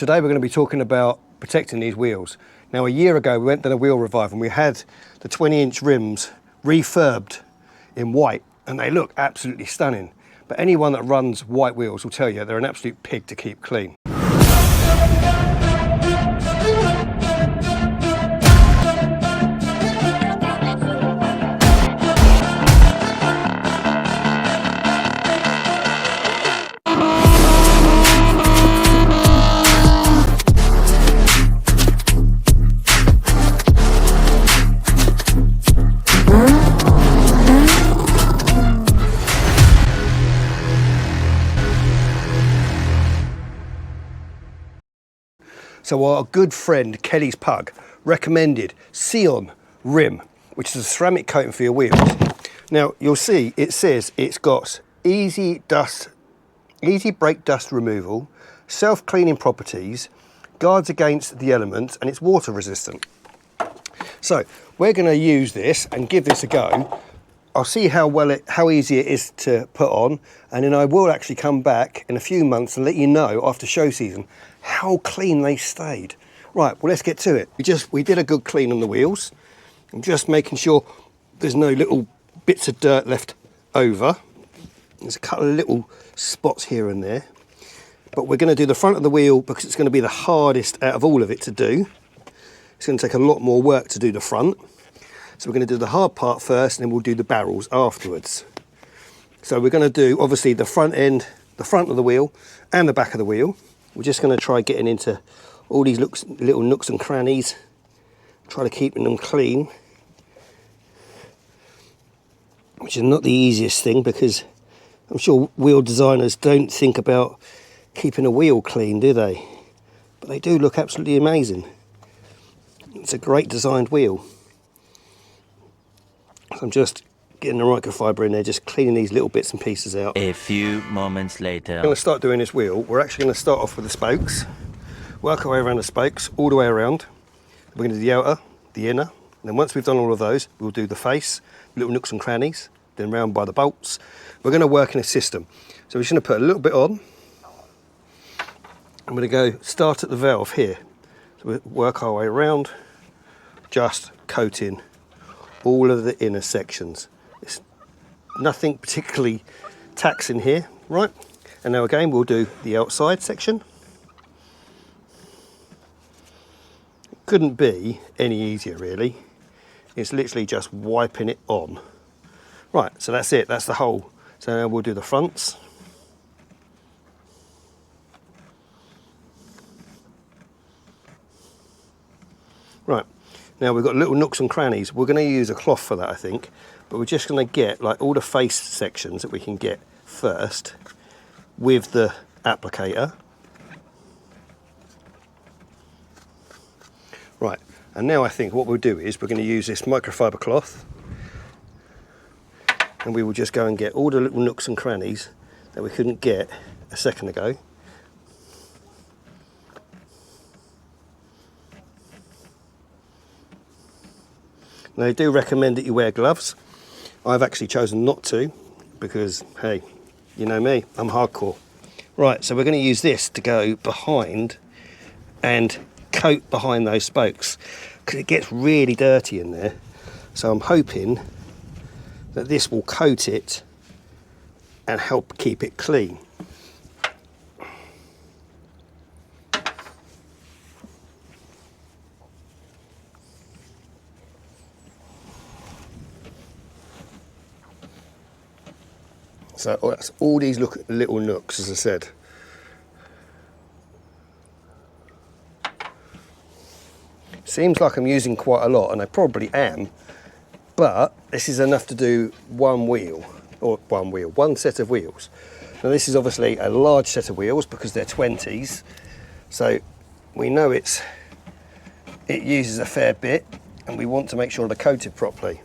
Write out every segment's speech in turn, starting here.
Today we're going to be talking about protecting these wheels. Now, a year ago we went to a wheel revive and we had the 20-inch rims refurbed in white and they look absolutely stunning. But anyone that runs white wheels will tell you they're an absolute pig to keep clean. So our good friend Kelly's Pug recommended GYEON Rim, which is a ceramic coating for your wheels. Now you'll see it says it's got easy brake dust removal, self-cleaning properties, guards against the elements, and it's water resistant. So we're going to use this and give this a go. I'll see how easy it is to put on, and then I will actually come back in a few months and let you know after show season how clean they stayed. Right, well, let's get to it. We did a good clean on the wheels. I'm just making sure there's no little bits of dirt left over. There's a couple of little spots here and there, but we're going to do the front of the wheel because it's going to be the hardest out of all of it to do. It's going to take a lot more work to do the front. So we're going to do the hard part first and then we'll do the barrels afterwards. So we're going to do obviously the front end, the front of the wheel and the back of the wheel. We're just going to try getting into all these little nooks and crannies, try to keep them clean, which is not the easiest thing because I'm sure wheel designers don't think about keeping a wheel clean, do they? But they do look absolutely amazing. It's a great designed wheel. So I'm just getting the microfiber in there, just cleaning these little bits and pieces out. A few moments later. I'm going to start doing this wheel. We're actually going to start off with the spokes, work our way around the spokes, all the way around. We're going to do the outer, the inner, and then once we've done all of those, we'll do the face, little nooks and crannies, then round by the bolts. We're going to work in a system. So we're just going to put a little bit on. I'm going to go start at the valve here. So we'll work our way around, just coating all of the inner sections. It's nothing particularly taxing here, right? And now again we'll do the outside section. It couldn't be any easier really. It's literally just wiping it on. Right, so that's it, that's the whole. So now we'll do the fronts. Right. Now we've got little nooks and crannies. We're going to use a cloth for that, I think, but we're just going to get like all the face sections that we can get first with the applicator. Right, and now I think what we'll do is we're going to use this microfiber cloth and we will just go and get all the little nooks and crannies that we couldn't get a second ago. Now, they do recommend that you wear gloves. I've actually chosen not to because, hey, you know me, I'm hardcore. Right, so we're going to use this to go behind and coat behind those spokes because it gets really dirty in there. So I'm hoping that this will coat it and help keep it clean. So that's all these little nooks, as I said. Seems like I'm using quite a lot, and I probably am, but this is enough to do one set of wheels. Now this is obviously a large set of wheels because they're 20s, so we know it uses a fair bit, and we want to make sure they're coated properly.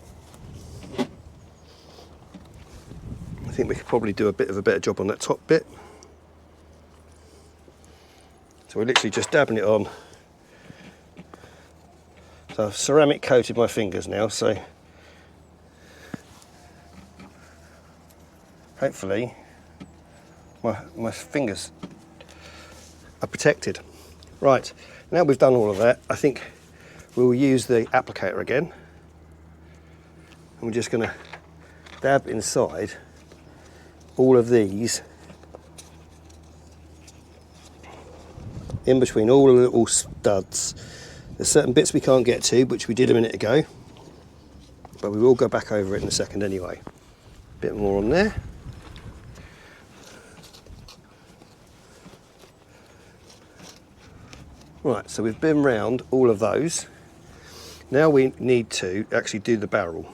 I think we could probably do a bit of a better job on that top bit. So we're literally just dabbing it on. So I've ceramic coated my fingers now, so hopefully my fingers are protected. Right, now we've done all of that, I think we'll use the applicator again. And we're just going to dab inside all of these, in between all the little studs. There's certain bits we can't get to, which we did a minute ago, but we will go back over it in a second anyway. Bit more on there. Right, so we've been round all of those. Now we need to actually do the barrel.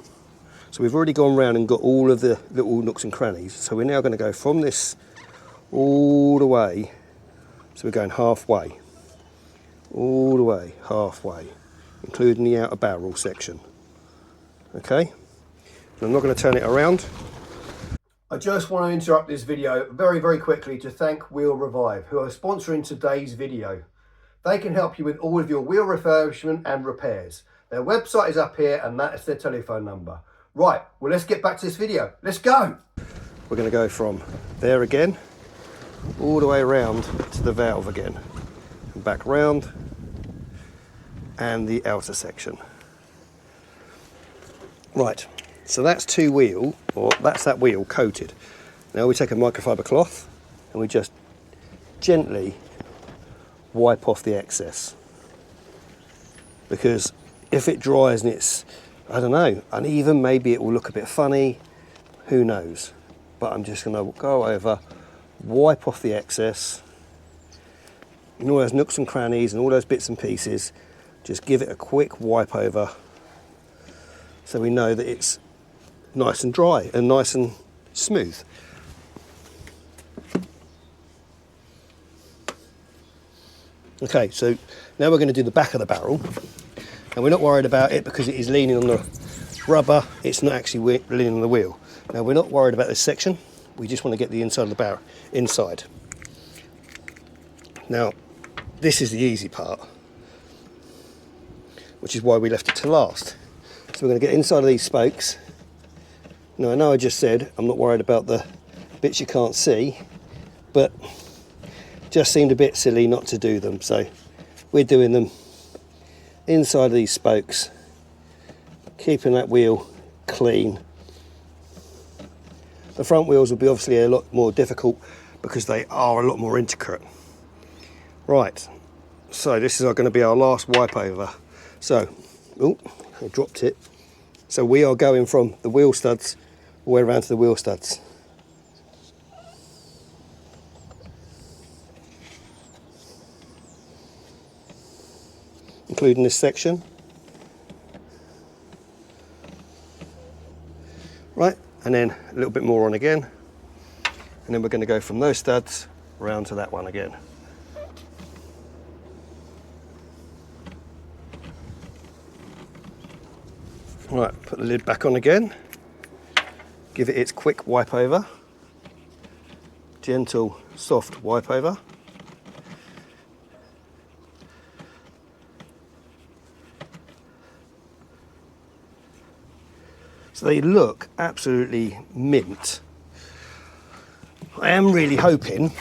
So we've already gone round and got all of the little nooks and crannies. So we're now going to go from this all the way. So we're going halfway. All the way, halfway, including the outer barrel section. Okay? And I'm not going to turn it around. I just want to interrupt this video very quickly to thank Wheel Revive, who are sponsoring today's video. They can help you with all of your wheel refurbishment and repairs. Their website is up here and that is their telephone number. Right, well let's get back to this video. Let's go! We're going to go from there again, all the way around to the valve again. And back round, and the outer section. Right, so that's two wheel, or that's that wheel coated. Now we take a microfiber cloth and we just gently wipe off the excess, because if it dries and it's, I don't know, uneven, maybe it will look a bit funny, who knows. But I'm just going to go over, wipe off the excess and all those nooks and crannies and all those bits and pieces. Just give it a quick wipe over so we know that it's nice and dry and nice and smooth. Okay, so now we're going to do the back of the barrel, and we're not worried about it because it is leaning on the rubber. It's not actually leaning on the wheel. Now we're not worried about this section. We just want to get the inside of the barrel inside. Now this is the easy part, which is why we left it to last. So we're going to get inside of these spokes. Now I know I just said I'm not worried about the bits you can't see, but just seemed a bit silly not to do them, so we're doing them inside of these spokes, keeping that wheel clean. The front wheels will be obviously a lot more difficult because they are a lot more intricate. Right, so this is going to be our last wipe over. So, oh, I dropped it. So we are going from the wheel studs all the way around to the wheel studs. Including this section. Right, and then a little bit more on again. And then we're going to go from those studs round to that one again. Right, put the lid back on again. Give it its quick wipe over. Gentle, soft wipe over. So they look absolutely mint. I am really hoping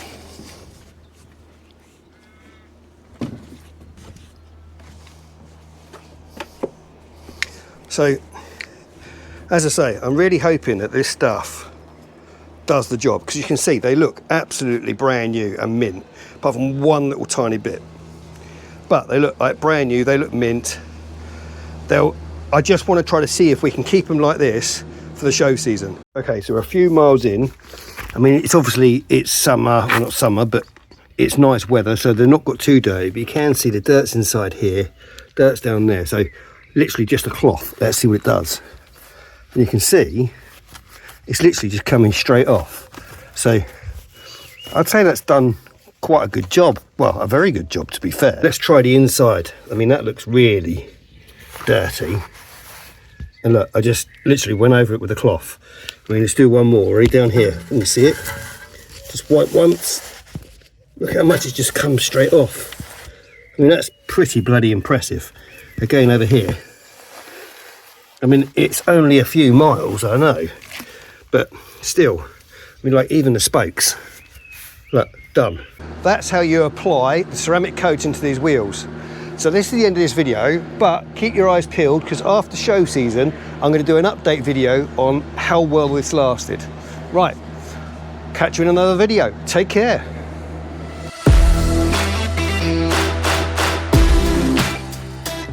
so, as I say, I'm really hoping that this stuff does the job, because you can see they look absolutely brand new and mint, apart from one little tiny bit. But they look like brand new, they look mint. I just want to try to see if we can keep them like this for the show season. Okay, so we're a few miles in. I mean, it's summer, well not summer, but it's nice weather, so they're not got too dirty, but you can see the dirt's inside here, dirt's down there. So literally just a cloth. Let's see what it does. And you can see it's literally just coming straight off. So I'd say that's done quite a good job. Well, a very good job, to be fair. Let's try the inside. I mean, that looks really dirty. And look, I just literally went over it with a cloth. I mean, let's do one more right down here. Can you see it? Just wipe once. Look how much it's just come straight off. I mean, that's pretty bloody impressive. Again, over here. I mean, it's only a few miles, I know, but still, I mean, like even the spokes, Look, done. That's how you apply the ceramic coat into these wheels. So this is the end of this video, but keep your eyes peeled because after show season, I'm going to do an update video on how well this lasted. Right, catch you in another video. Take care.